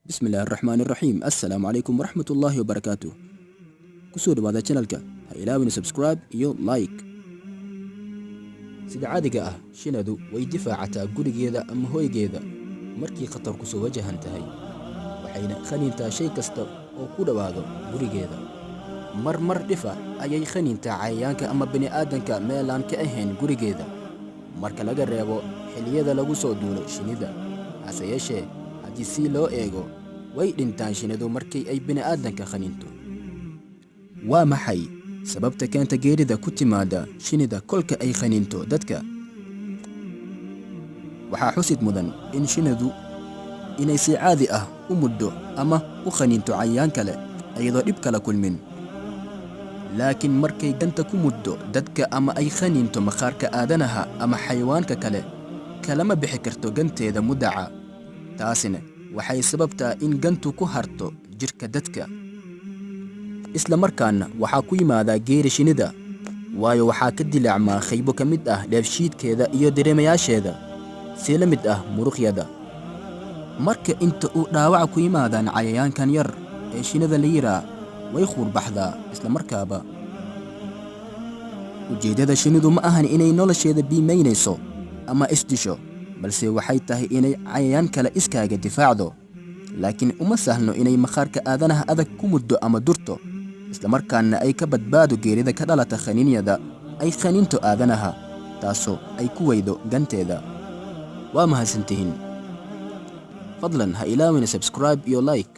بسم الله الرحمن الرحيم. السلام عليكم ورحمة الله وبركاته. كسود بعد channelka ha ilaawina subscribe iyo like. sida caadiga ah shinadu way difaacataa gurigeeda ama hoygeeda markii khatar ku soo wajahan tahay waxayna khaniintaa shay kasta oo ku dhawaado gurigeeda mar dhifa ayay khaniintaa cayayaanka ama bini aadanka meel aan ka ahayn gurigeeda marka laga reebo xilliyada lagu soo duulo shinida hase yeeshee haddii si loo eego way dhintaan shinidu markii ay bini aadanka khaniinto. waa maxay sababta keenta geerida ku timaada shinida kolka ay khaniinto dadka? waxaa xusid mudan in shinidu inay si caadi ah u muddo ama u khaniinto cayayaan kale iyadoo dhib kala kulmin, laakiin markay ganta ku muddo dadka ama ay khaniinto maqaarka aadanaha ama xayawaanka kale kalama bixi karto ganteeda mudaca. taasina waxay sababtaa in gantu ku harto jirka dadka, isla markaana waxaa ku yimaada geeri shinida, waayo waxaa ka dilaacmaa qaybo ka mid ah dheefshiidkeeda iyo dareemayaasheeda si la mid ah muruqyada. marka inta uu dhaawaca ku yimaadaan cayayaankan yar ee shinida la yiraa way khuurbaxdaa isla markaaba. ujeeddada shinidu ma ahan inay nolosheeda biimaynayso ama isdisho, balse waxay tahay inay cayayaan kale iskaaga difaacdo, laakiin uma sahno inay maqaarka aadanaha adag ku muddo ama durto, isla markaana ay ka badbaado geerida ka dhalata khaniinyada ay khaniinto aadanaha taasoo ay ku weydo ganteeda. waa mahadsantihiin. fadlan ha ilaawina subscribe iyo like.